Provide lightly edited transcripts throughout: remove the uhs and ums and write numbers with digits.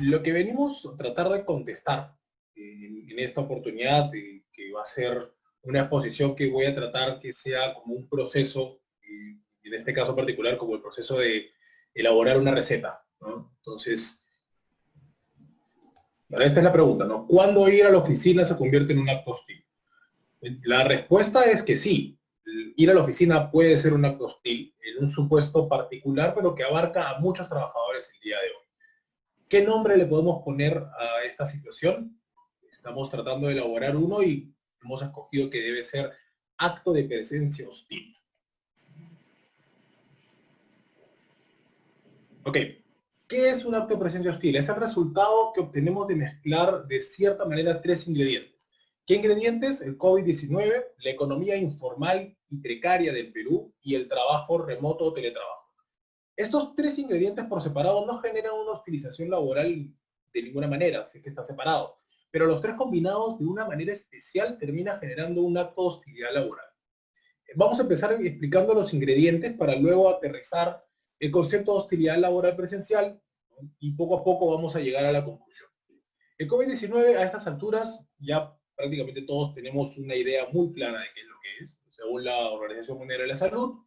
Lo que venimos a tratar de contestar en esta oportunidad, que va a ser una exposición que voy a tratar que sea como un proceso, en este caso particular como el proceso de elaborar una receta, ¿no? Entonces, ahora esta es la pregunta, ¿no? ¿Cuándo ir a la oficina se convierte en un acto hostil? La respuesta es que sí. Ir a la oficina puede ser un acto hostil en un supuesto particular, pero que abarca a muchos trabajadores el día de hoy. ¿Qué nombre le podemos poner a esta situación? Estamos tratando de elaborar uno y hemos escogido que debe ser acto de presencia hostil. Ok, ¿qué es un acto de presencia hostil? Es el resultado que obtenemos de mezclar de cierta manera tres ingredientes. ¿Qué ingredientes? El COVID-19, la economía informal y precaria del Perú y el trabajo remoto o teletrabajo. Estos tres ingredientes por separado no generan una hostilización laboral de ninguna manera, si es que está separado. Pero los tres combinados de una manera especial termina generando un acto de hostilidad laboral. Vamos a empezar explicando los ingredientes para luego aterrizar el concepto de hostilidad laboral presencial, ¿no? Y poco a poco vamos a llegar a la conclusión. El COVID-19 a estas alturas ya prácticamente todos tenemos una idea muy clara de qué es lo que es. Según la Organización Mundial de la Salud,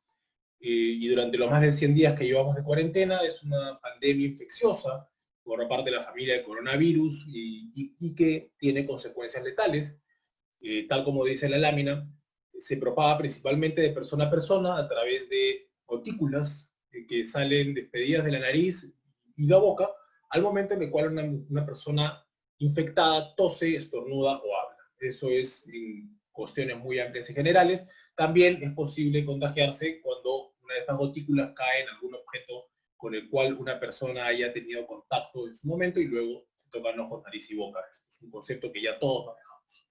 y durante los más de 100 días que llevamos de cuarentena, es una pandemia infecciosa por parte de la familia del coronavirus y que tiene consecuencias letales. Tal como dice la lámina, se propaga principalmente de persona a persona a través de gotículas que salen despedidas de la nariz y la boca al momento en el cual una persona infectada tose, estornuda o habla. Eso es en cuestiones muy amplias y generales. También es posible contagiarse cuando una de estas gotículas cae en algún objeto con el cual una persona haya tenido contacto en su momento y luego se tocan ojos, nariz y boca. Esto es un concepto que ya todos manejamos,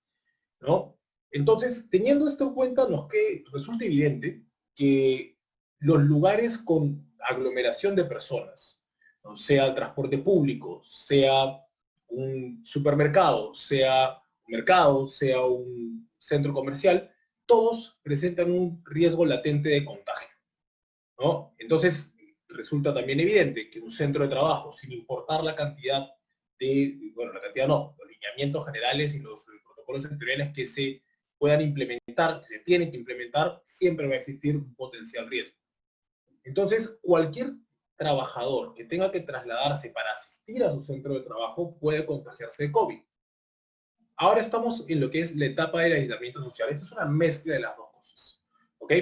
¿no? Entonces, teniendo esto en cuenta, resulta evidente que los lugares con aglomeración de personas, ¿no? Sea el transporte público, sea un supermercado, sea un mercado, sea un centro comercial, todos presentan un riesgo latente de contagio, ¿no? Entonces, resulta también evidente que un centro de trabajo, sin importar la cantidad la cantidad no, los lineamientos generales y los protocolos sectoriales que se puedan implementar, que se tienen que implementar, siempre va a existir un potencial riesgo. Entonces, cualquier trabajador que tenga que trasladarse para asistir a su centro de trabajo puede contagiarse de COVID. Ahora estamos en lo que es la etapa del aislamiento social. Esto es una mezcla de las dos cosas, ¿ok?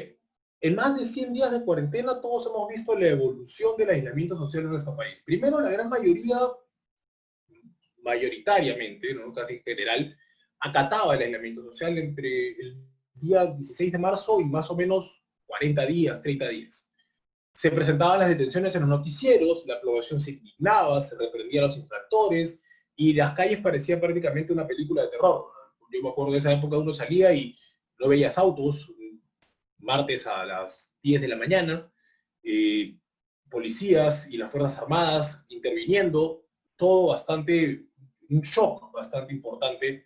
En más de 100 días de cuarentena, todos hemos visto la evolución del aislamiento social en nuestro país. Primero, la gran mayoría, mayoritariamente, ¿no? Casi en general, acataba el aislamiento social entre el día 16 de marzo y más o menos 40 días, 30 días. Se presentaban las detenciones en los noticieros, la población se indignaba, se reprendía a los infractores y las calles parecían prácticamente una película de terror. Yo me acuerdo de esa época uno salía y no veías autos, martes a las 10 de la mañana, policías y las Fuerzas Armadas interviniendo, todo bastante, un shock bastante importante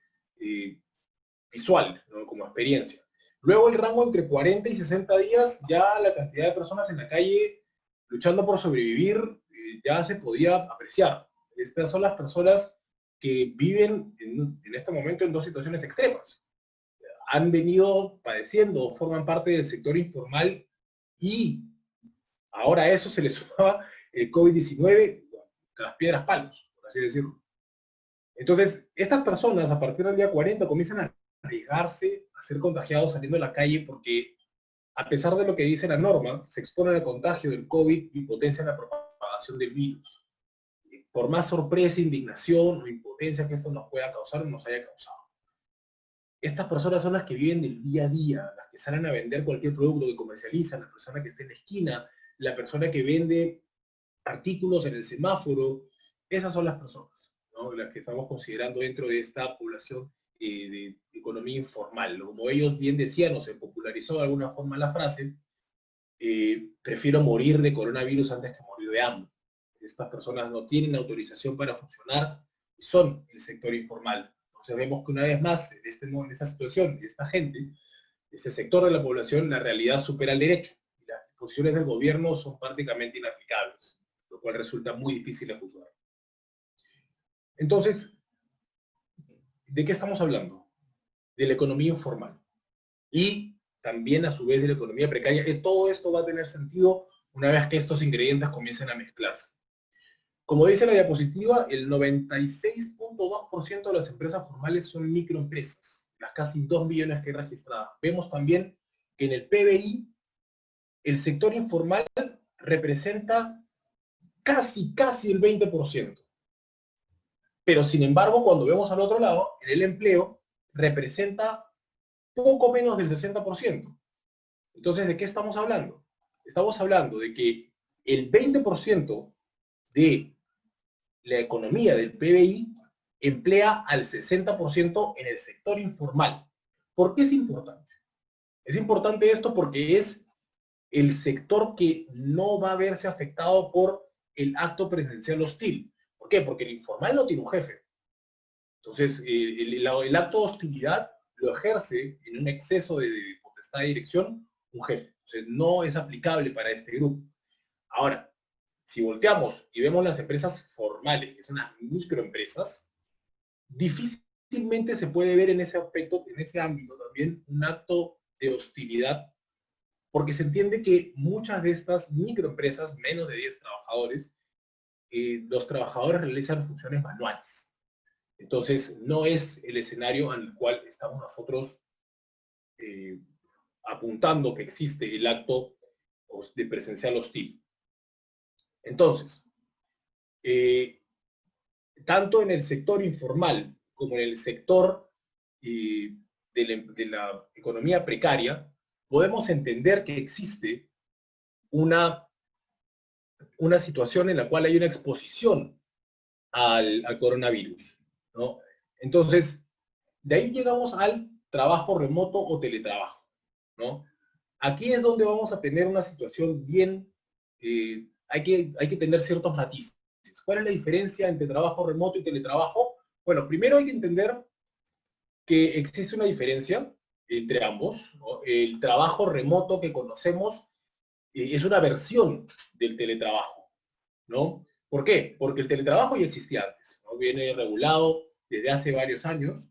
visual, ¿no? Como experiencia. Luego el rango entre 40 y 60 días, ya la cantidad de personas en la calle luchando por sobrevivir ya se podía apreciar. Estas son las personas que viven en este momento en dos situaciones extremas. Han venido padeciendo, forman parte del sector informal y ahora a eso se le sumaba el COVID-19, las piedras palos, por así decirlo. Entonces, estas personas a partir del día 40 comienzan a arriesgarse a ser contagiados saliendo a la calle porque, a pesar de lo que dice la norma, se exponen al contagio del COVID y potencian la propagación del virus. Por más sorpresa, indignación o impotencia que esto nos pueda causar o nos haya causado. Estas personas son las que viven del día a día, las que salen a vender cualquier producto que comercializan, la persona que está en la esquina, la persona que vende artículos en el semáforo. Esas son las personas, ¿no? Las que estamos considerando dentro de esta población de economía informal. Como ellos bien decían, o se popularizó de alguna forma la frase, prefiero morir de coronavirus antes que morir de hambre. Estas personas no tienen autorización para funcionar, son el sector informal. Entonces vemos que una vez más, en esta situación, esta gente, este sector de la población, la realidad supera el derecho. Y las disposiciones del gobierno son prácticamente inaplicables, lo cual resulta muy difícil de juzgar. Entonces, ¿de qué estamos hablando? De la economía informal. Y también, a su vez, de la economía precaria. Todo esto va a tener sentido una vez que estos ingredientes comiencen a mezclarse. Como dice la diapositiva, el 96.2% de las empresas formales son microempresas, las casi 2 millones que hay registradas. Vemos también que en el PBI, el sector informal representa casi el 20%. Pero sin embargo, cuando vemos al otro lado, en el empleo, representa poco menos del 60%. Entonces, ¿de qué estamos hablando? Estamos hablando de que el 20% de la economía del PBI emplea al 60% en el sector informal. ¿Por qué es importante? Es importante esto porque es el sector que no va a verse afectado por el acto presencial hostil. ¿Por qué? Porque el informal no tiene un jefe. Entonces, el acto de hostilidad lo ejerce en un exceso de potestad de dirección un jefe. Entonces, no es aplicable para este grupo. Ahora, si volteamos y vemos las empresas formales, que son las microempresas, difícilmente se puede ver en ese aspecto, en ese ámbito también, un acto de hostilidad, porque se entiende que muchas de estas microempresas, menos de 10 trabajadores, los trabajadores realizan funciones manuales. Entonces, no es el escenario al cual estamos nosotros apuntando que existe el acto de presencial hostil. Entonces, tanto en el sector informal como en el sector de la economía precaria, podemos entender que existe una situación en la cual hay una exposición al coronavirus, ¿no? Entonces, de ahí llegamos al trabajo remoto o teletrabajo, ¿no? Aquí es donde vamos a tener una situación bien, hay que tener ciertos matices. ¿Cuál es la diferencia entre trabajo remoto y teletrabajo? Bueno, primero hay que entender que existe una diferencia entre ambos, ¿no? El trabajo remoto que conocemos es una versión del teletrabajo, ¿no? ¿Por qué? Porque el teletrabajo ya existía antes, ¿no? Viene regulado desde hace varios años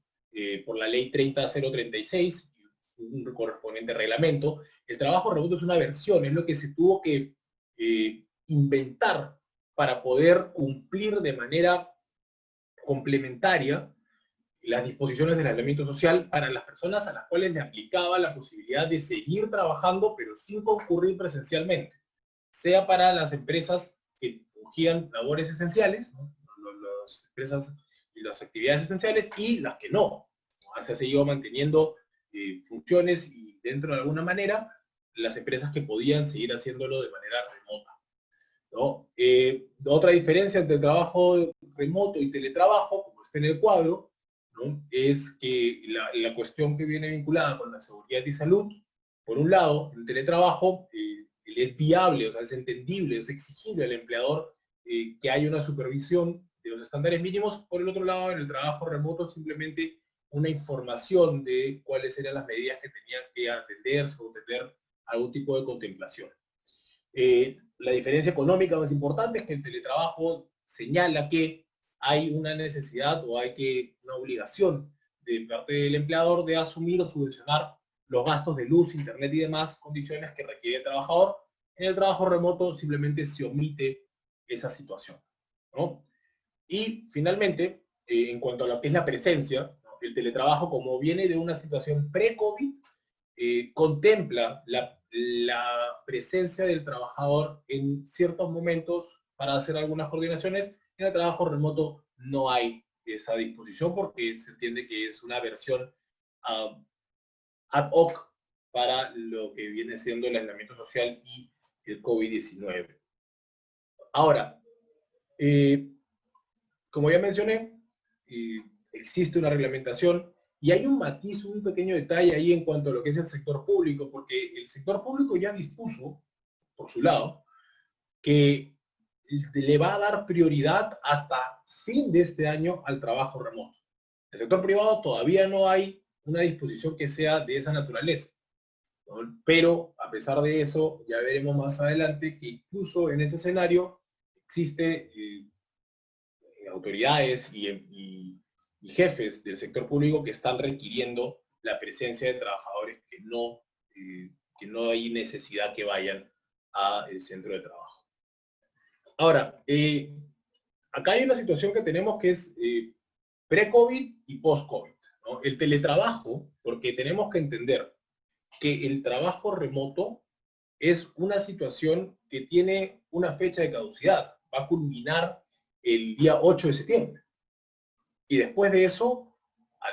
por la ley 30036 y un correspondiente reglamento. El trabajo remoto es una versión, es lo que se tuvo que inventar para poder cumplir de manera complementaria las disposiciones del aislamiento social para las personas a las cuales le aplicaba la posibilidad de seguir trabajando pero sin concurrir presencialmente, sea para las empresas que fungían labores esenciales, ¿no? Las empresas y las actividades esenciales, y las que no. Se ha seguido manteniendo funciones y dentro de alguna manera las empresas que podían seguir haciéndolo de manera remota, ¿no? Otra diferencia entre trabajo remoto y teletrabajo, como está en el cuadro, ¿no? Es que la cuestión que viene vinculada con la seguridad y salud, por un lado, el teletrabajo es viable, o sea, es entendible, es exigible al empleador que haya una supervisión de los estándares mínimos. Por el otro lado, en el trabajo remoto, simplemente una información de cuáles eran las medidas que tenían que atenderse o tener algún tipo de contemplación. La diferencia económica más importante es que el teletrabajo señala que hay una necesidad o una obligación de parte del empleador de asumir o subvencionar los gastos de luz, internet y demás condiciones que requiere el trabajador. En el trabajo remoto simplemente se omite esa situación, ¿no? Y finalmente, en cuanto a lo que es la presencia, ¿no? El teletrabajo, como viene de una situación pre-COVID, contempla la presencia del trabajador en ciertos momentos para hacer algunas coordinaciones. En el trabajo remoto no hay esa disposición porque se entiende que es una versión ad hoc para lo que viene siendo el aislamiento social y el COVID-19. Ahora, como ya mencioné, existe una reglamentación y hay un matiz, un pequeño detalle ahí en cuanto a lo que es el sector público, porque el sector público ya dispuso, por su lado, que le va a dar prioridad hasta fin de este año al trabajo remoto. En el sector privado todavía no hay una disposición que sea de esa naturaleza, ¿no? Pero a pesar de eso, ya veremos más adelante que incluso en ese escenario existe autoridades y jefes del sector público que están requiriendo la presencia de trabajadores que no hay necesidad que vayan al centro de trabajo. Ahora, acá hay una situación que tenemos que es pre-COVID y post-COVID, ¿no? El teletrabajo, porque tenemos que entender que el trabajo remoto es una situación que tiene una fecha de caducidad. Va a culminar el día 8 de septiembre. Y después de eso,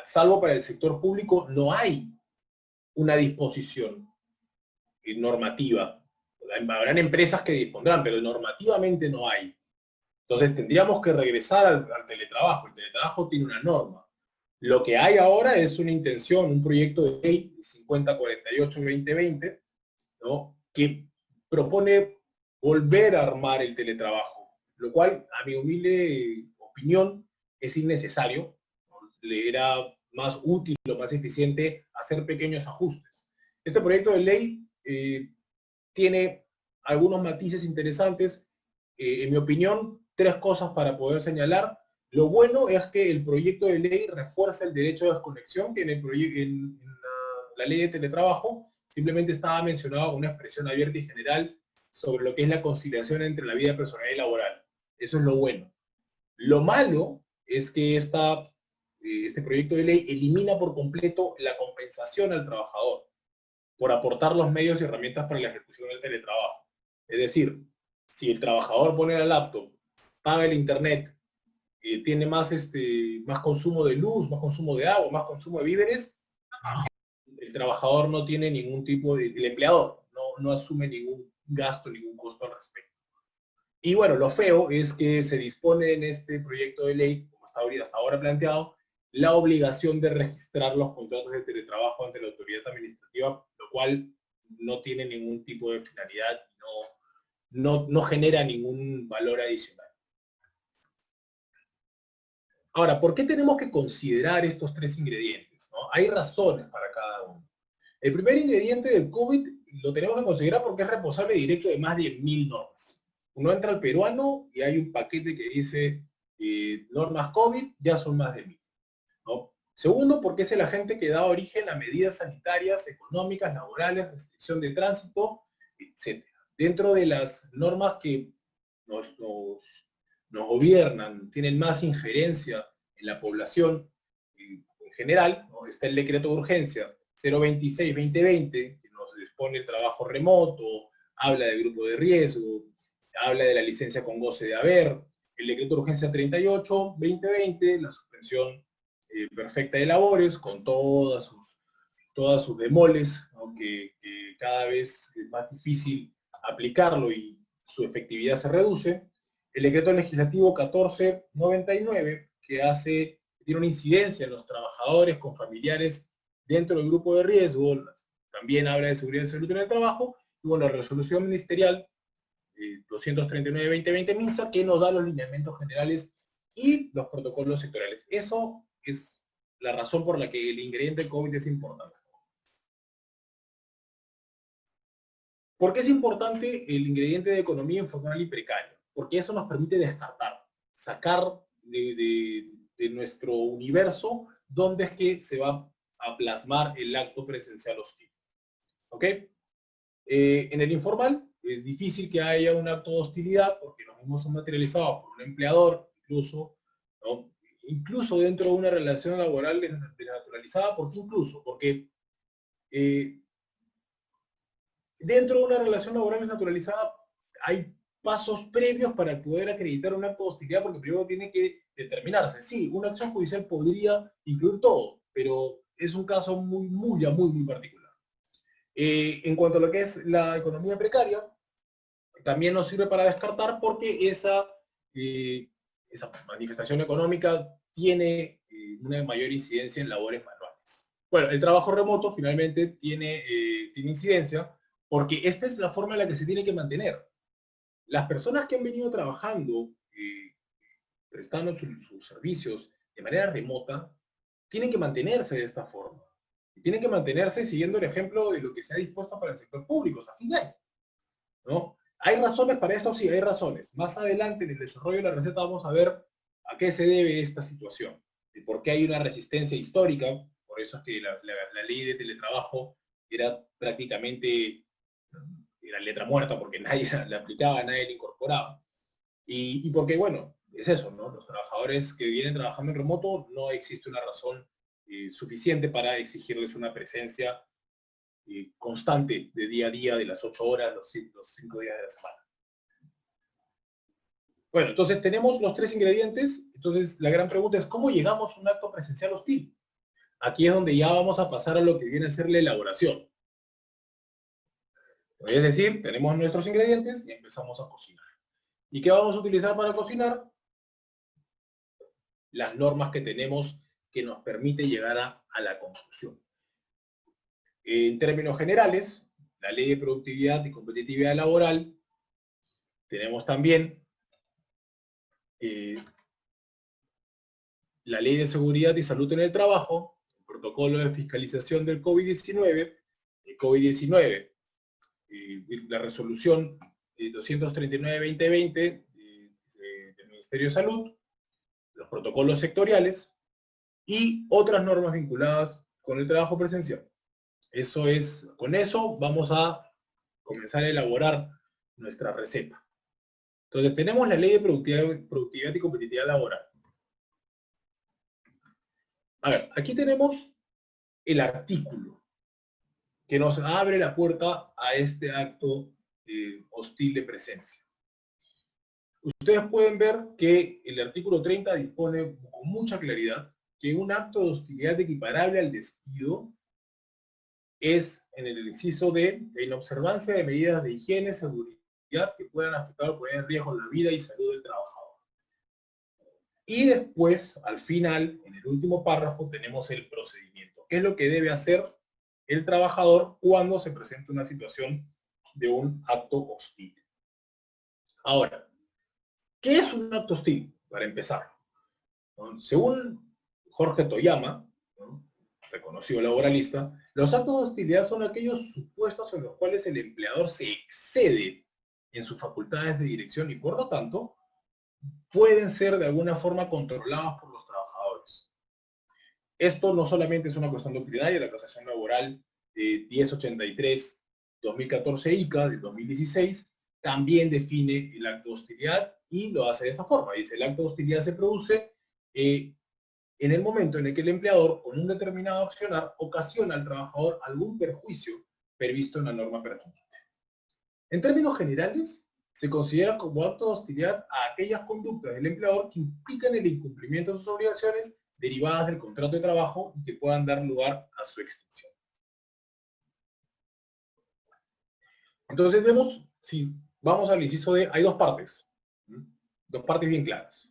salvo para el sector público, no hay una disposición normativa. Habrán empresas que dispondrán, pero normativamente no hay. Entonces tendríamos que regresar al teletrabajo. El teletrabajo tiene una norma. Lo que hay ahora es una intención, un proyecto de ley 5048-2020, ¿no? Que propone volver a armar el teletrabajo, lo cual, a mi humilde opinión, es innecesario, ¿no? Le era más útil o más eficiente hacer pequeños ajustes. Este proyecto de ley tiene algunos matices interesantes. En mi opinión, 3 cosas para poder señalar. Lo bueno es que el proyecto de ley refuerza el derecho de desconexión, que en la ley de teletrabajo simplemente estaba mencionado una expresión abierta y general sobre lo que es la conciliación entre la vida personal y laboral. Eso es lo bueno. Lo malo es que este proyecto de ley elimina por completo la compensación al trabajador por aportar los medios y herramientas para la ejecución del teletrabajo. Es decir, si el trabajador pone la laptop, paga el internet, tiene más consumo de luz, más consumo de agua, más consumo de víveres, el trabajador no tiene ningún tipo de, el empleador no asume ningún gasto, ningún costo al respecto. Y bueno, lo feo es que se dispone en este proyecto de ley, como está hasta ahora planteado, la obligación de registrar los contratos de teletrabajo ante la autoridad administrativa, lo cual no tiene ningún tipo de finalidad, no genera ningún valor adicional. Ahora, ¿por qué tenemos que considerar estos 3 ingredientes, ¿no? Hay razones para cada uno. El primer ingrediente del COVID lo tenemos que considerar porque es responsable directo de más de 1000 normas. Uno entra al peruano y hay un paquete que dice normas COVID, ya son más de 1000, ¿no? Segundo, porque es el agente que da origen a medidas sanitarias, económicas, laborales, restricción de tránsito, etc. Dentro de las normas que nos gobiernan, tienen más injerencia en la población en general, ¿no? Está el decreto de urgencia 026-2020, que nos dispone el trabajo remoto, habla de grupo de riesgo, habla de la licencia con goce de haber, el decreto de urgencia 38-2020, la suspensión perfecta de labores, con todas sus bemoles, aunque cada vez es más difícil aplicarlo y su efectividad se reduce. El decreto legislativo 1499, que tiene una incidencia en los trabajadores con familiares dentro del grupo de riesgo, también habla de seguridad y salud en el trabajo, y bueno, la resolución ministerial 239-2020 MINSA, que nos da los lineamientos generales y los protocolos sectoriales. Eso es la razón por la que el ingrediente COVID es importante. ¿Por qué es importante el ingrediente de economía informal y precaria? Porque eso nos permite descartar, sacar de nuestro universo dónde es que se va a plasmar el acto presencial hostil. ¿Ok? En el informal es difícil que haya un acto de hostilidad porque los mismos son materializados por un empleador, incluso, ¿no? Incluso dentro de una relación laboral desnaturalizada. ¿Por qué incluso? Porque dentro de una relación laboral desnaturalizada hay pasos previos para poder acreditar un acto de hostilidad, porque primero tiene que determinarse. Sí, una acción judicial podría incluir todo, pero es un caso muy particular. En cuanto a lo que es la economía precaria, también nos sirve para descartar porque esa manifestación económica tiene una mayor incidencia en labores manuales. Bueno, el trabajo remoto finalmente tiene incidencia porque esta es la forma en la que se tiene que mantener. Las personas que han venido trabajando, prestando sus servicios de manera remota, tienen que mantenerse de esta forma. Y tienen que mantenerse siguiendo el ejemplo de lo que se ha dispuesto para el sector público hasta fin de año, ¿no? ¿Hay razones para esto? Sí, hay razones. Más adelante en el desarrollo de la receta vamos a ver ¿A qué se debe esta situación? ¿Y por qué hay una resistencia histórica? Por eso es que la ley de teletrabajo era prácticamente, era letra muerta porque nadie la aplicaba, nadie la incorporaba. Y porque, bueno, es eso, ¿no? Los trabajadores que vienen trabajando en remoto no existe una razón suficiente para exigirles una presencia constante de día a día, de las 8 horas, los 5 días de la semana. Bueno, entonces tenemos los tres ingredientes. Entonces la gran pregunta es, ¿cómo llegamos a un acto presencial hostil? Aquí es donde ya vamos a pasar a lo que viene a ser la elaboración. Es decir, tenemos nuestros ingredientes y empezamos a cocinar. ¿Y qué vamos a utilizar para cocinar? Las normas que tenemos que nos permite llegar a la conclusión. En términos generales, la Ley de Productividad y Competitividad Laboral, tenemos también la Ley de Seguridad y Salud en el Trabajo, el Protocolo de Fiscalización del COVID-19, el COVID-19, la Resolución 239-2020 del Ministerio de Salud, los protocolos sectoriales y otras normas vinculadas con el trabajo presencial. Eso es, con eso vamos a comenzar a elaborar nuestra receta. Entonces tenemos la Ley de Productividad y Competitividad Laboral. A ver, aquí tenemos el artículo que nos abre la puerta a este acto hostil de presencia. Ustedes pueden ver que el artículo 30 dispone con mucha claridad que un acto de hostilidad equiparable al despido es en el inciso de inobservancia de medidas de higiene y seguridad que puedan afectar o poner en riesgo la vida y salud del trabajador. Y después, al final, en el último párrafo, tenemos el procedimiento. ¿Qué es lo que debe hacer el trabajador cuando se presenta una situación de un acto hostil? Ahora, ¿qué es un acto hostil? Para empezar, ¿no? Según Jorge Toyama, ¿no?, reconocido laboralista, los actos de hostilidad son aquellos supuestos en los cuales el empleador se excede en sus facultades de dirección y por lo tanto pueden ser de alguna forma controlados por los trabajadores. Esto no solamente es una cuestión doctrinaria, la Casación Laboral 1083-2014 ICA del 2016 también define el acto de hostilidad y lo hace de esta forma. Dice, el acto de hostilidad se produce en el momento en el que el empleador, con un determinado accionar, ocasiona al trabajador algún perjuicio previsto en la norma pertinente. En términos generales, se considera como acto de hostilidad a aquellas conductas del empleador que implican el incumplimiento de sus obligaciones derivadas del contrato de trabajo y que puedan dar lugar a su extinción. Entonces vemos, si vamos al inciso de, hay dos partes bien claras,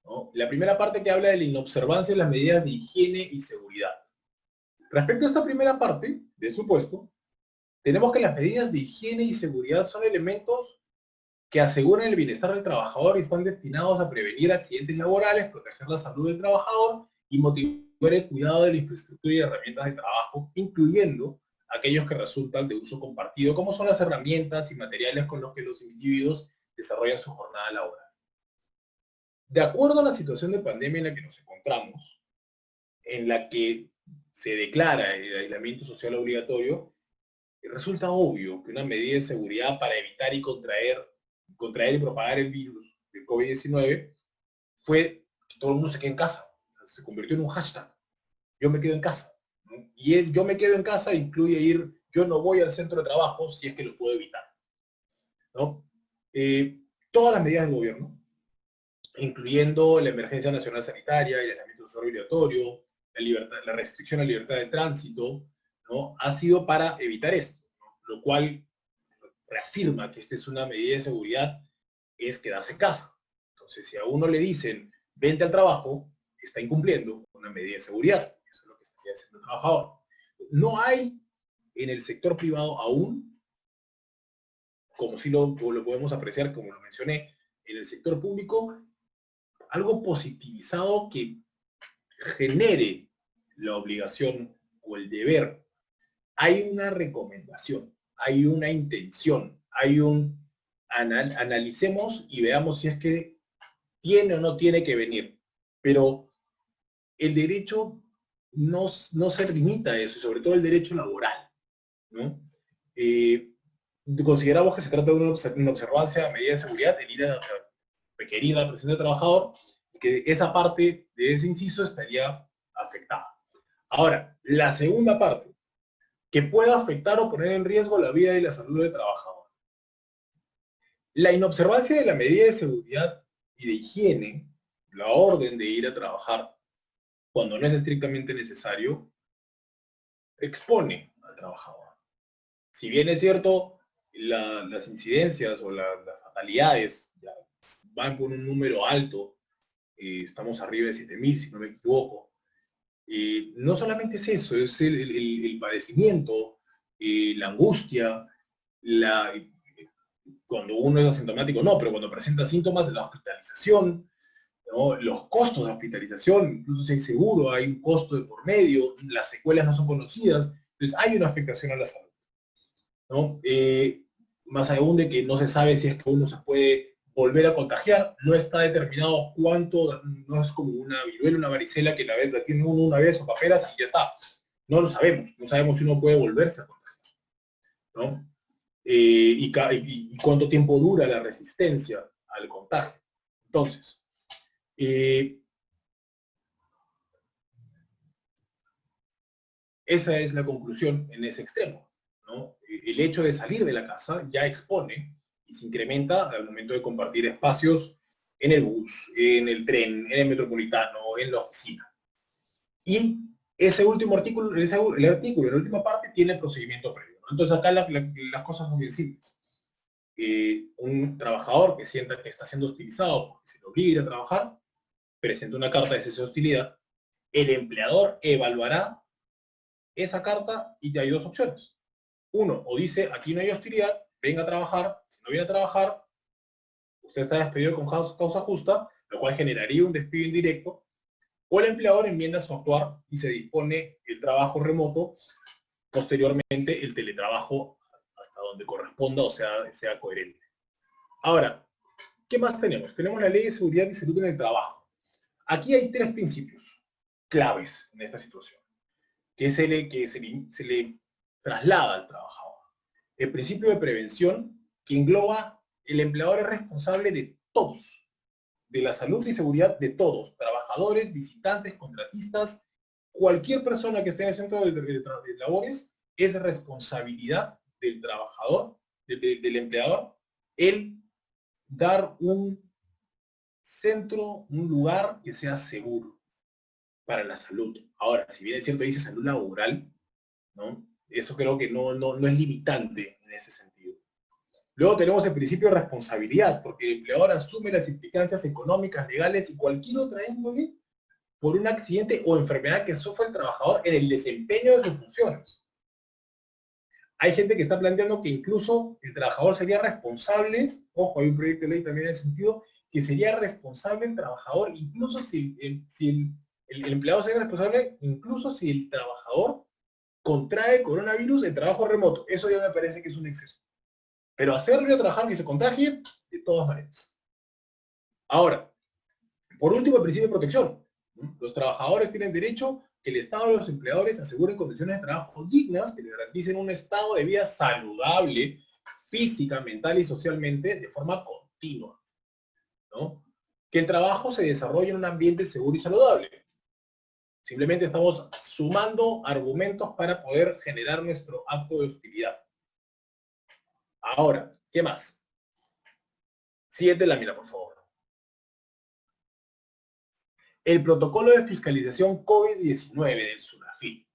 ¿no? La primera parte que habla de la inobservancia de las medidas de higiene y seguridad. Respecto a esta primera parte, de supuesto, tenemos que las medidas de higiene y seguridad son elementos que aseguran el bienestar del trabajador y están destinados a prevenir accidentes laborales, proteger la salud del trabajador y motivar el cuidado de la infraestructura y herramientas de trabajo, incluyendo aquellos que resultan de uso compartido, como son las herramientas y materiales con los que los individuos desarrollan su jornada laboral. De acuerdo a la situación de pandemia en la que nos encontramos, en la que se declara el aislamiento social obligatorio, resulta obvio que una medida de seguridad para evitar y contraer y propagar el virus del COVID-19 fue que todo el mundo se quede en casa. Se convirtió en un hashtag. Yo me quedo en casa, ¿no? Y el yo me quedo en casa incluye ir, yo no voy al centro de trabajo si es que lo puedo evitar, ¿no? Todas las medidas del gobierno, incluyendo la emergencia nacional sanitaria, el aislamiento social obligatorio, la restricción a la libertad de tránsito, ¿no?, ha sido para evitar esto, ¿no?, lo cual reafirma que esta es una medida de seguridad, es quedarse en casa. Entonces, si a uno le dicen, vente al trabajo, está incumpliendo una medida de seguridad. Eso es lo que estaría haciendo el trabajador. No hay en el sector privado aún, como si lo podemos apreciar, como lo mencioné, en el sector público, algo positivizado que genere la obligación o el deber. Hay una recomendación, hay una intención, hay un analicemos y veamos si es que tiene o no tiene que venir, pero el derecho no se limita a eso, y sobre todo el derecho laboral, ¿no? Eh, Consideramos que se trata de una observancia a medida de seguridad, el ir a requerir la presencia del trabajador, que esa parte de ese inciso estaría afectada. Ahora, la segunda parte, que pueda afectar o poner en riesgo la vida y la salud del trabajador. La inobservancia de la medida de seguridad y de higiene, la orden de ir a trabajar cuando no es estrictamente necesario, expone al trabajador. Si bien es cierto, las incidencias o las fatalidades ya van por un número alto, estamos arriba de 7.000, si no me equivoco, no solamente es eso, es el padecimiento, la angustia, cuando uno es asintomático no, pero cuando presenta síntomas de la hospitalización, ¿no? Los costos de hospitalización, incluso si hay seguro, hay un costo de por medio, las secuelas no son conocidas, entonces hay una afectación a la salud, ¿no? Más aún de que no se sabe si es que uno se puede volver a contagiar, no está determinado cuánto, no es como una viruela, una varicela que la tiene uno una vez o paperas y ya está. No lo sabemos, no sabemos si uno puede volverse a contagiar, ¿no? Y cuánto tiempo dura la resistencia al contagio. Entonces, esa es la conclusión en ese extremo, ¿no? El hecho de salir de la casa ya expone y se incrementa al momento de compartir espacios en el bus, en el tren, en el metropolitano, en la oficina. Y ese último artículo, el artículo, en la última parte, tiene el procedimiento previo, ¿no? Entonces acá las cosas son bien simples. Un trabajador que sienta que está siendo hostilizado porque se le obliga a ir a trabajar, presenta una carta de cese de hostilidad, el empleador evaluará esa carta y te hay dos opciones. Uno, o dice, aquí no hay hostilidad, venga a trabajar, si no viene a trabajar, usted está despedido con causa justa, lo cual generaría un despido indirecto, o el empleador enmienda su actuar y se dispone el trabajo remoto, posteriormente el teletrabajo hasta donde corresponda, o sea coherente. Ahora, ¿qué más tenemos? Tenemos la Ley de Seguridad y Salud en el Trabajo. Aquí hay tres principios claves en esta situación, que se le traslada al trabajador. El principio de prevención, que engloba el empleador es responsable de todos, de la salud y seguridad de todos, trabajadores, visitantes, contratistas, cualquier persona que esté en el centro de labores, es responsabilidad del trabajador, del empleador, el dar un centro, un lugar que sea seguro para la salud. Ahora, si bien es cierto, dice salud laboral, ¿no? Eso creo que no es limitante en ese sentido. Luego tenemos el principio de responsabilidad, porque el empleador asume las implicancias económicas, legales y cualquier otra índole por un accidente o enfermedad que sufre el trabajador en el desempeño de sus funciones. Hay gente que está planteando que incluso el trabajador sería responsable, ojo, hay un proyecto de ley también en ese sentido, que sería responsable el trabajador, incluso si el empleado sería responsable, incluso si el trabajador contrae coronavirus en trabajo remoto. Eso ya me parece que es un exceso. Pero hacerlo a trabajar que se contagie, de todas maneras. Ahora, por último, el principio de protección. Los trabajadores tienen derecho que el Estado y los empleadores aseguren condiciones de trabajo dignas que les garanticen un estado de vida saludable, física, mental y socialmente, de forma continua, ¿no? Que el trabajo se desarrolle en un ambiente seguro y saludable. Simplemente estamos sumando argumentos para poder generar nuestro acto de hostilidad. Ahora, ¿qué más? Siguiente lámina, por favor. El protocolo de fiscalización COVID-19 del SUNAFIL.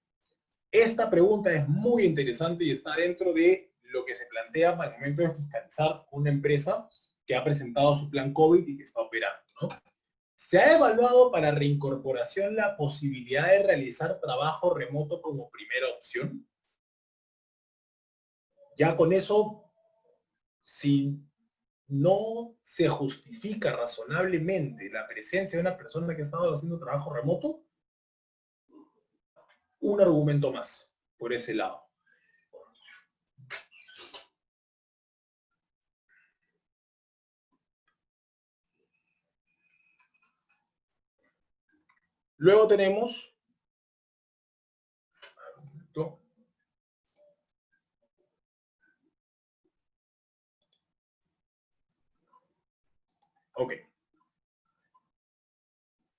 Esta pregunta es muy interesante y está dentro de lo que se plantea para el momento de fiscalizar una empresa que ha presentado su plan COVID y que está operando, ¿no? ¿Se ha evaluado para reincorporación la posibilidad de realizar trabajo remoto como primera opción? Ya con eso, si no se justifica razonablemente la presencia de una persona que ha estado haciendo trabajo remoto, un argumento más por ese lado. Luego tenemos, ok,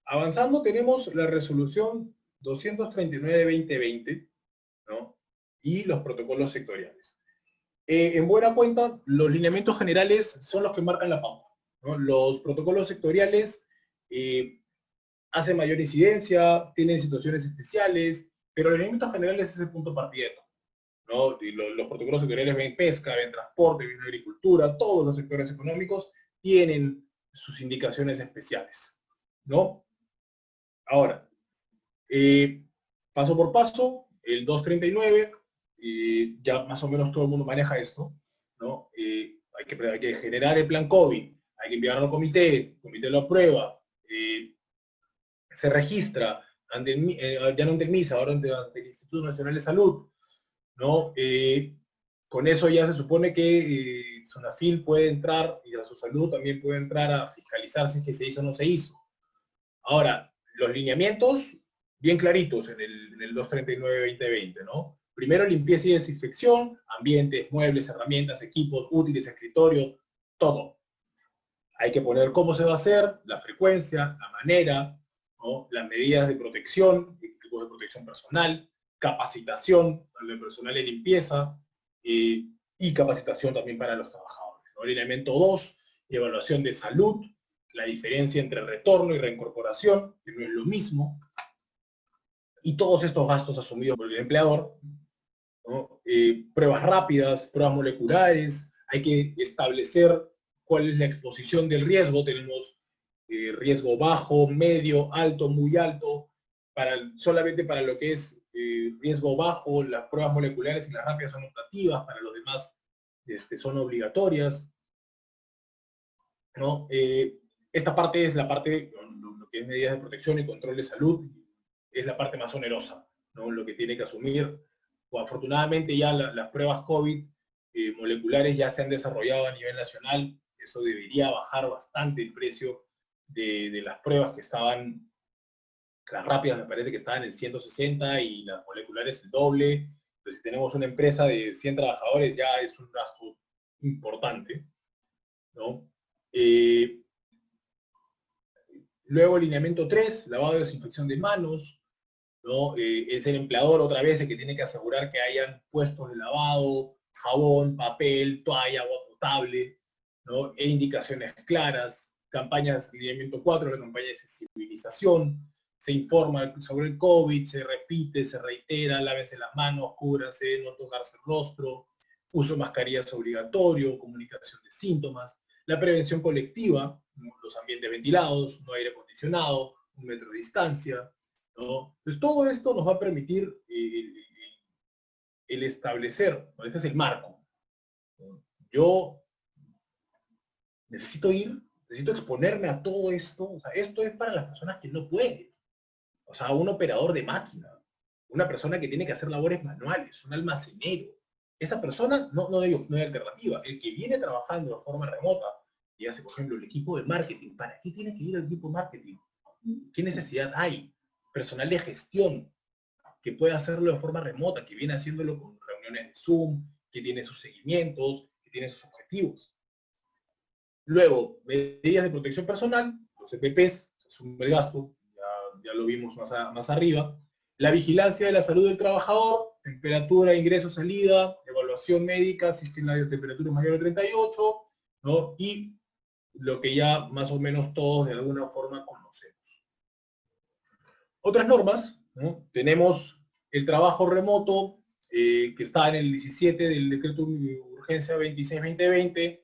avanzando tenemos la resolución 239-2020, ¿no? Y los protocolos sectoriales. En buena cuenta, los lineamientos generales son los que marcan la pauta, ¿no? Los protocolos sectoriales hacen mayor incidencia, tienen situaciones especiales, pero los lineamientos generales es el punto de partida de todo, ¿no? Y los protocolos sectoriales ven pesca, ven transporte, ven agricultura, todos los sectores económicos tienen sus indicaciones especiales, ¿no? Ahora, paso por paso, el 239, ya más o menos todo el mundo maneja esto, ¿no? Hay que generar el plan COVID, hay que enviarlo al comité, el comité lo aprueba, se registra ya no ante el MISA, ahora ante el Instituto Nacional de Salud, ¿no? Con eso ya se supone que Sonafil puede entrar, y a su salud también puede entrar a fiscalizar si es que se hizo o no se hizo. Ahora, los lineamientos, bien claritos en el 239-2020, ¿no? Primero, limpieza y desinfección, ambientes, muebles, herramientas, equipos, útiles, escritorio, todo. Hay que poner cómo se va a hacer, la frecuencia, la manera, ¿no? Las medidas de protección, equipos de protección personal, capacitación del personal de limpieza y capacitación también para los trabajadores, ¿no? El elemento 2, evaluación de salud, la diferencia entre retorno y reincorporación, que no es lo mismo, y todos estos gastos asumidos por el empleador, ¿no? Pruebas rápidas, pruebas moleculares, hay que establecer cuál es la exposición del riesgo, tenemos riesgo bajo, medio, alto, muy alto, solamente para lo que es riesgo bajo, las pruebas moleculares y las rápidas son optativas, para los demás son obligatorias, ¿no? Esta parte es la parte, lo que es medidas de protección y control de salud, es la parte más onerosa, ¿no? Lo que tiene que asumir. O afortunadamente ya las pruebas COVID moleculares ya se han desarrollado a nivel nacional, eso debería bajar bastante el precio de las pruebas que estaban, las rápidas me parece que estaban en 160 y las moleculares el doble. Entonces, si tenemos una empresa de 100 trabajadores ya es un gasto importante, ¿no? Luego, lineamiento 3, lavado y desinfección de manos, ¿no? Es el empleador otra vez el que tiene que asegurar que hayan puestos de lavado, jabón, papel, toalla, agua potable, ¿no? E indicaciones claras, campañas, lineamiento 4, la campaña de sensibilización, se informa sobre el COVID, se repite, se reitera, lávense las manos, cúbranse, no tocarse el rostro, uso de mascarillas obligatorio, comunicación de síntomas, la prevención colectiva, los ambientes ventilados, no aire acondicionado, 1 metro de distancia, ¿no? Entonces todo esto nos va a permitir el establecer, ¿no? Este es el marco, ¿no? Yo necesito exponerme a todo esto, o sea, esto es para las personas que no pueden, o sea, un operador de máquina, una persona que tiene que hacer labores manuales, un almacenero, esa persona no hay alternativa, el que viene trabajando de forma remota y hace, por ejemplo, el equipo de marketing, ¿para qué tiene que ir al equipo de marketing? ¿Qué necesidad hay? Personal de gestión, que puede hacerlo de forma remota, que viene haciéndolo con reuniones de Zoom, que tiene sus seguimientos, que tiene sus objetivos. Luego, medidas de protección personal, los EPPs, se asume el gasto, ya lo vimos más arriba. La vigilancia de la salud del trabajador, temperatura, ingreso, salida, evaluación médica, si la temperatura es mayor de 38, ¿no? Y lo que ya más o menos todos de alguna forma conocemos. Otras normas, ¿no? Tenemos el trabajo remoto, que está en el 17 del decreto de urgencia 26-2020,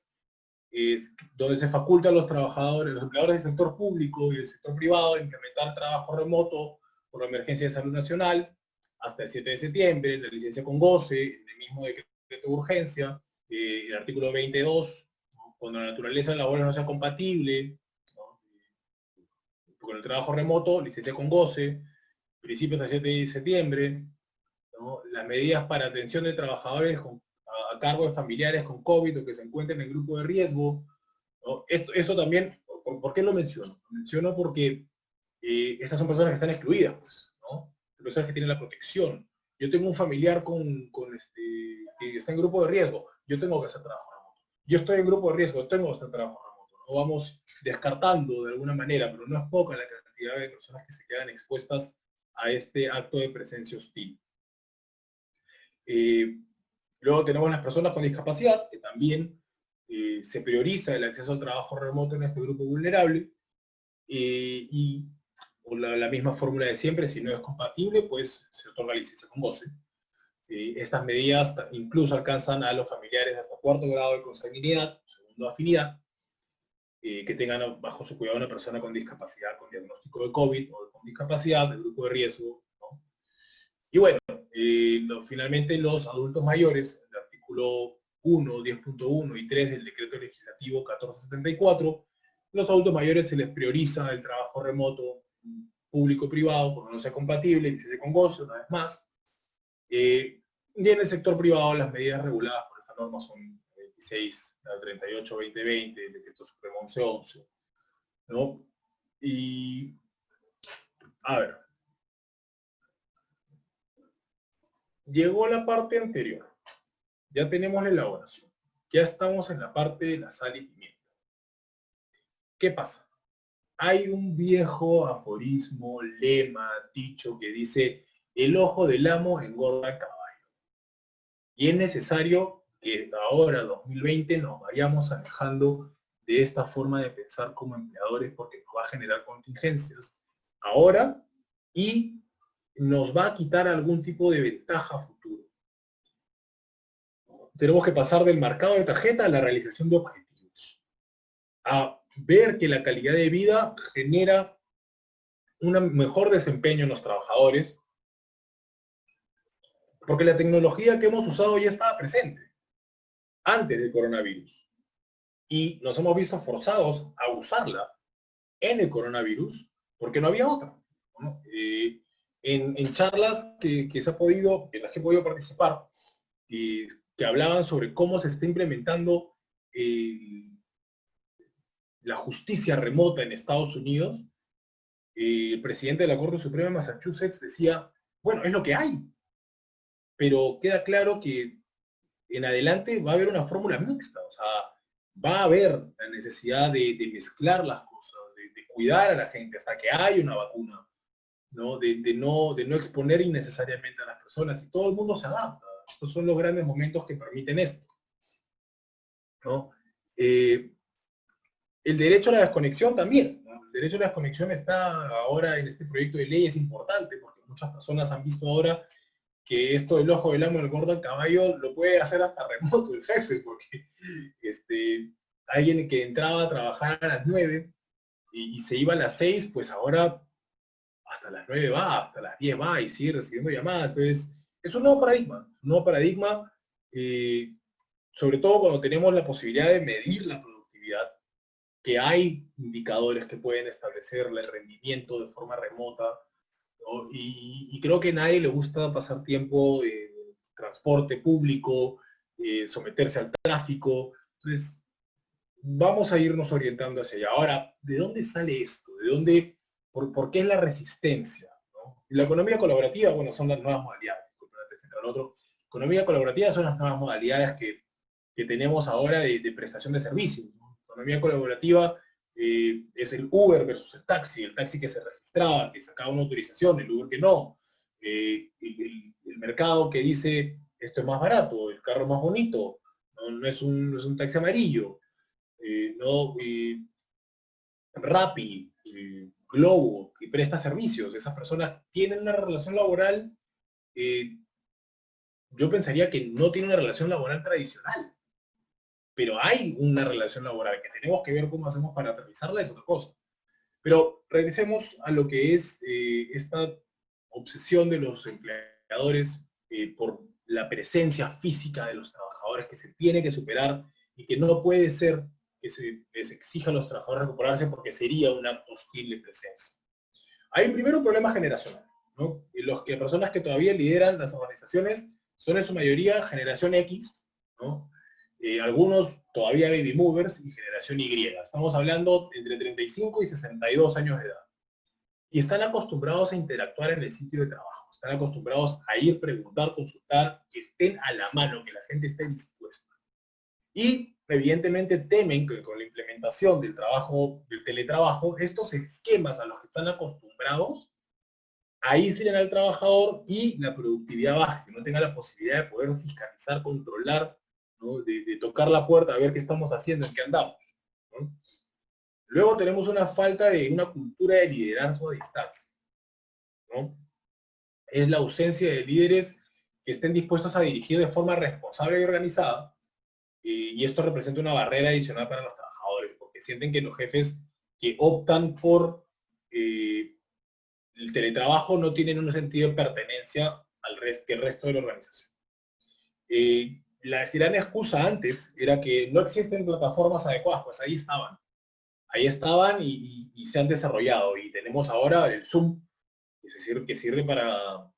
donde se faculta a los trabajadores, los empleadores del sector público y del sector privado a implementar trabajo remoto por la emergencia de salud nacional hasta el 7 de septiembre, la licencia con goce, el mismo decreto de urgencia, el artículo 22, ¿no? Cuando la naturaleza de labores no sea compatible, ¿no? Con el trabajo remoto, licencia con goce, principios del 7 de septiembre, ¿no? Las medidas para atención de trabajadores a cargo de familiares con COVID o que se encuentren en el grupo de riesgo, ¿no? Eso también, ¿por qué lo menciono? Lo menciono porque estas son personas que están excluidas, pues, ¿no? Personas que tienen la protección. Yo tengo un familiar que está en grupo de riesgo, yo tengo que hacer trabajo remoto. Yo estoy en grupo de riesgo, tengo que hacer trabajo remoto. ¿No? Vamos descartando de alguna manera, pero no es poca la cantidad de personas que se quedan expuestas a este acto de presencia hostil. Luego tenemos las personas con discapacidad, que también se prioriza el acceso al trabajo remoto en este grupo vulnerable, y la misma fórmula de siempre, si no es compatible, pues se otorga licencia con goce. Estas medidas incluso alcanzan a los familiares hasta cuarto grado de consanguinidad, segundo afinidad, que tengan bajo su cuidado una persona con discapacidad, con diagnóstico de COVID o con discapacidad del grupo de riesgo, ¿no? Y bueno, finalmente los adultos mayores, el artículo 1, 10.1 y 3 del decreto legislativo 1474, los adultos mayores se les prioriza el trabajo remoto público-privado porque no sea compatible, licencia con goce, una vez más. Y en el sector privado las medidas reguladas por esta norma son 26, 38, 2020, el decreto supremo 1111, ¿no? Y, a ver, llegó la parte anterior. Ya tenemos la elaboración. Ya estamos en la parte de la sal y pimienta. ¿Qué pasa? Hay un viejo aforismo, lema, dicho que dice, el ojo del amo engorda el caballo. Y es necesario que ahora, 2020, nos vayamos alejando de esta forma de pensar como empleadores porque nos va a generar contingencias ahora y nos va a quitar algún tipo de ventaja a futuro. Tenemos que pasar del marcado de tarjeta a la realización de objetivos, a ver que la calidad de vida genera un mejor desempeño en los trabajadores, porque la tecnología que hemos usado ya estaba presente antes del coronavirus y nos hemos visto forzados a usarla en el coronavirus porque no había otra, ¿no? En charlas que se ha podido, en las que he podido participar, que hablaban sobre cómo se está implementando la justicia remota en Estados Unidos, el presidente de la Corte Suprema de Massachusetts decía, bueno, es lo que hay, pero queda claro que en adelante va a haber una fórmula mixta, o sea, va a haber la necesidad de mezclar las cosas, de cuidar a la gente hasta que haya una vacuna, ¿no? De no exponer innecesariamente a las personas, y todo el mundo se adapta. Estos son los grandes momentos que permiten esto, ¿no? El derecho a la desconexión también, ¿no? El derecho a la desconexión está ahora en este proyecto de ley, es importante, porque muchas personas han visto ahora que esto del ojo del amo del gordo al caballo lo puede hacer hasta remoto el jefe, porque alguien que entraba a trabajar a las 9 y se iba a las 6, pues ahora hasta las 9 va, hasta las 10 va y sigue recibiendo llamadas. Entonces, es un nuevo paradigma, sobre todo cuando tenemos la posibilidad de medir la productividad, que hay indicadores que pueden establecer el rendimiento de forma remota, ¿no? Y creo que a nadie le gusta pasar tiempo en transporte público, someterse al tráfico. Entonces, vamos a irnos orientando hacia allá. Ahora, ¿de dónde sale esto? ¿De dónde, por qué es la resistencia? ¿No? Y la economía colaborativa, bueno, son las nuevas modalidades. Economía colaborativa son las nuevas modalidades que tenemos ahora de prestación de servicios, ¿no? Economía colaborativa es el Uber versus el taxi que se registraba, que sacaba una autorización, el Uber que no, el mercado que dice esto es más barato, el carro es más bonito, no es un taxi amarillo, ¿no? Rappi, Globo, que presta servicios, esas personas tienen una relación laboral, yo pensaría que no tienen una relación laboral tradicional, pero hay una relación laboral que tenemos que ver cómo hacemos para aterrizarla, es otra cosa. Pero regresemos a lo que es esta obsesión de los empleadores por la presencia física de los trabajadores que se tiene que superar y que no puede ser que se les exija a los trabajadores recuperarse porque sería un acto hostil de presencia. Hay primero un problema generacional, ¿no? Personas que todavía lideran las organizaciones son en su mayoría generación X, ¿no? Algunos todavía baby movers y generación Y. Estamos hablando entre 35 y 62 años de edad. y están acostumbrados a interactuar en el sitio de trabajo, están acostumbrados a ir, preguntar, consultar, que estén a la mano, que la gente esté dispuesta. Y evidentemente temen que con la implementación del trabajo, del teletrabajo, estos esquemas a los que están acostumbrados aíslen al trabajador y la productividad baja, que no tenga la posibilidad de poder fiscalizar, controlar, ¿no? De tocar la puerta a ver qué estamos haciendo, en qué andamos, ¿no? Luego tenemos una falta de una cultura de liderazgo a distancia, ¿no? Es la ausencia de líderes que estén dispuestos a dirigir de forma responsable y organizada, y esto representa una barrera adicional para los trabajadores, porque sienten que los jefes que optan por el teletrabajo no tienen un sentido de pertenencia que el resto de la organización. La gran excusa antes era que no existen plataformas adecuadas, pues ahí estaban y se han desarrollado, y tenemos ahora el Zoom, que sirve para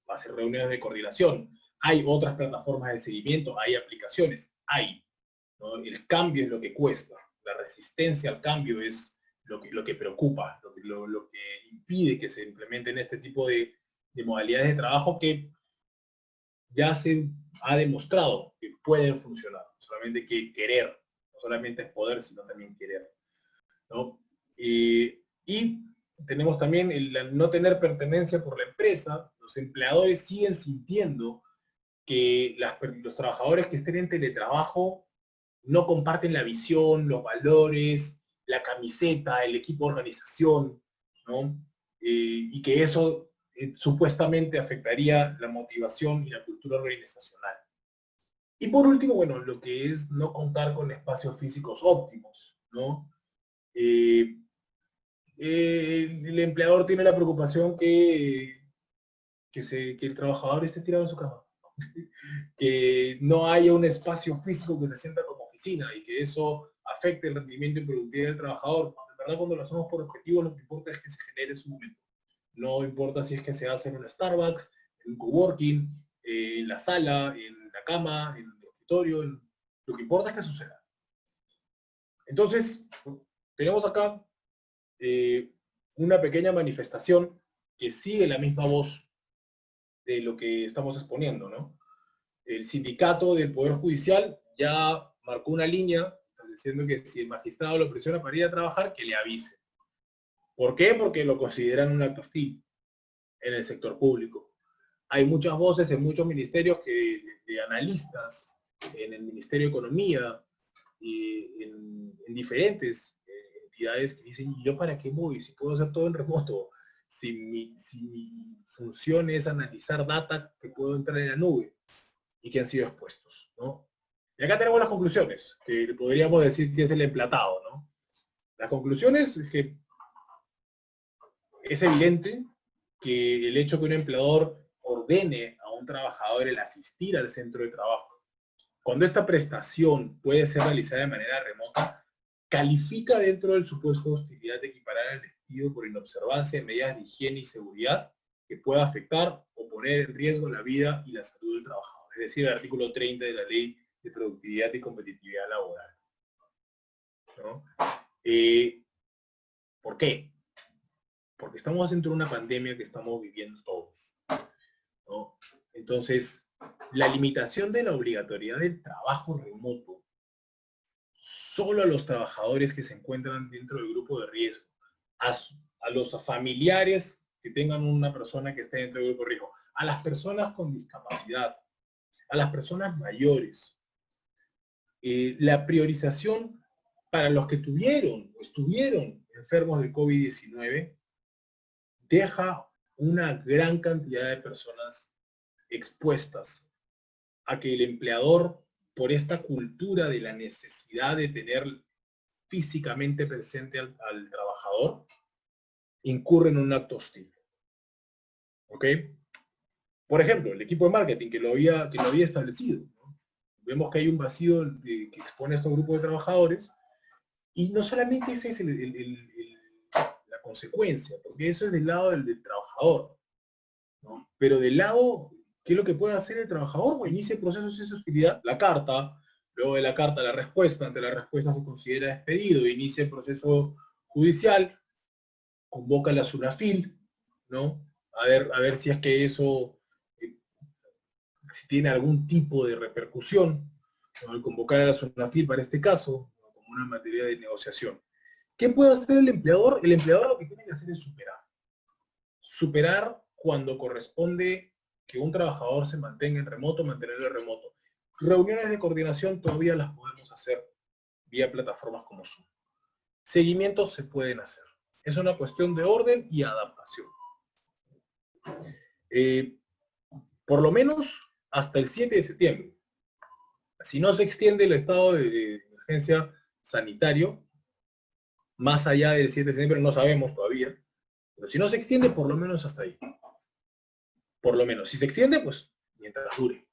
hacer reuniones de coordinación. Hay otras plataformas de seguimiento, hay aplicaciones, ¿no? El cambio es lo que cuesta, la resistencia al cambio es lo que preocupa, lo que impide que se implementen este tipo de modalidades de trabajo que ya se ha demostrado que pueden funcionar, solamente hay que querer, no solamente es poder, sino también querer, ¿no? Y tenemos también el no tener pertenencia por la empresa. Los empleadores siguen sintiendo que los trabajadores que estén en teletrabajo no comparten la visión, los valores, la camiseta, el equipo de organización, ¿no? Y que eso supuestamente afectaría la motivación y la cultura organizacional. Y por último, bueno, lo que es no contar con espacios físicos óptimos, ¿no? El empleador tiene la preocupación que el trabajador esté tirado en su cama, que no haya un espacio físico que se sienta como oficina y que eso afecte el rendimiento y productividad del trabajador. En verdad, cuando lo hacemos por objetivo, lo que importa es que se genere su momento. No importa si es que se hace en un Starbucks, en un coworking, en la sala, en la cama, en el escritorio, lo que importa es que suceda. Entonces, tenemos acá una pequeña manifestación que sigue la misma voz de lo que estamos exponiendo, ¿no? El sindicato del Poder Judicial ya marcó una línea diciendo que si el magistrado lo presiona para ir a trabajar, que le avise. ¿Por qué? Porque lo consideran un acto hostil en el sector público. Hay muchas voces en muchos ministerios de analistas, en el Ministerio de Economía, y en diferentes entidades que dicen, ¿yo para qué voy? Si puedo hacer todo en remoto, si mi función es analizar data que puedo entrar en la nube, y que han sido expuestos, ¿no? Y acá tenemos las conclusiones, que podríamos decir que es el emplatado, ¿no? Las conclusiones es que es evidente que el hecho que un empleador ordene a un trabajador el asistir al centro de trabajo, cuando esta prestación puede ser realizada de manera remota, califica dentro del supuesto de hostilidad de equiparar al despido por inobservancia de medidas de higiene y seguridad que pueda afectar o poner en riesgo la vida y la salud del trabajador. Es decir, el artículo 30 de la Ley de Productividad y Competitividad Laboral, ¿no? ¿Por qué? Porque estamos dentro de una pandemia que estamos viviendo todos, ¿no? Entonces, la limitación de la obligatoriedad del trabajo remoto solo a los trabajadores que se encuentran dentro del grupo de riesgo, a los familiares que tengan una persona que esté dentro del grupo de riesgo, a las personas con discapacidad, a las personas mayores. La priorización para los que tuvieron o estuvieron enfermos de COVID-19 deja una gran cantidad de personas expuestas a que el empleador, por esta cultura de la necesidad de tener físicamente presente al trabajador, incurre en un acto hostil. ¿Ok? Por ejemplo, el equipo de marketing que lo había establecido, ¿no? Vemos que hay un vacío que expone a estos grupos de trabajadores, y no solamente esa es la consecuencia, porque eso es del lado del trabajador, ¿no? Pero del lado, ¿qué es lo que puede hacer el trabajador? Pues inicia el proceso de hostilidad, la carta, luego de la carta la respuesta, ante la respuesta se considera despedido, inicia el proceso judicial, convoca la SUNAFIL, ¿no? A ver si es que eso, si tiene algún tipo de repercusión, ¿no? El convocar a la SUNAFIL para este caso, ¿no? Como una materia de negociación. ¿Qué puede hacer el empleador? El empleador lo que tiene que hacer es superar. Superar cuando corresponde que un trabajador se mantenga en remoto, mantenerlo en remoto. Reuniones de coordinación todavía las podemos hacer vía plataformas como Zoom. Seguimientos se pueden hacer. Es una cuestión de orden y adaptación. Por lo menos hasta el 7 de septiembre. Si no se extiende el estado de emergencia sanitario, más allá del 7 de septiembre no sabemos todavía, pero si no se extiende, por lo menos hasta ahí. Por lo menos. Si se extiende, pues mientras dure.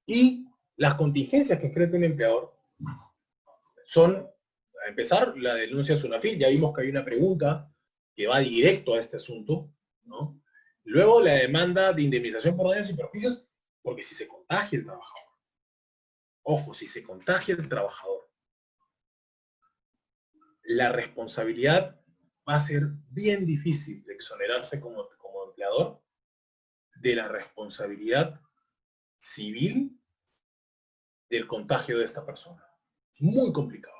Y las contingencias que enfrenta un empleador son, a empezar, la denuncia a SUNAFIL. Ya vimos que hay una pregunta que va directo a este asunto, ¿no? Luego la demanda de indemnización por daños y perjuicios, porque si se contagia el trabajador, ojo, si se contagia el trabajador, la responsabilidad va a ser bien difícil de exonerarse como empleador de la responsabilidad civil del contagio de esta persona. Muy complicado.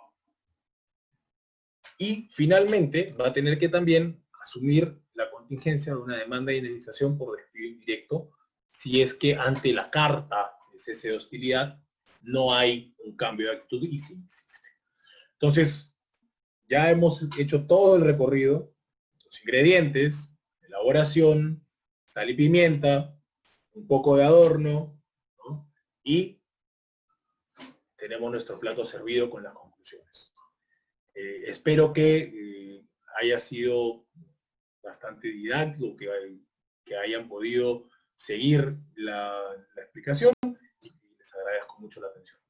Y finalmente va a tener que también asumir la contingencia de una demanda de indemnización por despido indirecto si es que ante la carta de cese de hostilidad no hay un cambio de actitud y se insiste. Entonces, ya hemos hecho todo el recorrido, los ingredientes, elaboración, sal y pimienta, un poco de adorno, ¿no? Y tenemos nuestro plato servido con las conclusiones. Espero que haya sido bastante didáctico, que hayan podido seguir la explicación y les agradezco mucho la atención.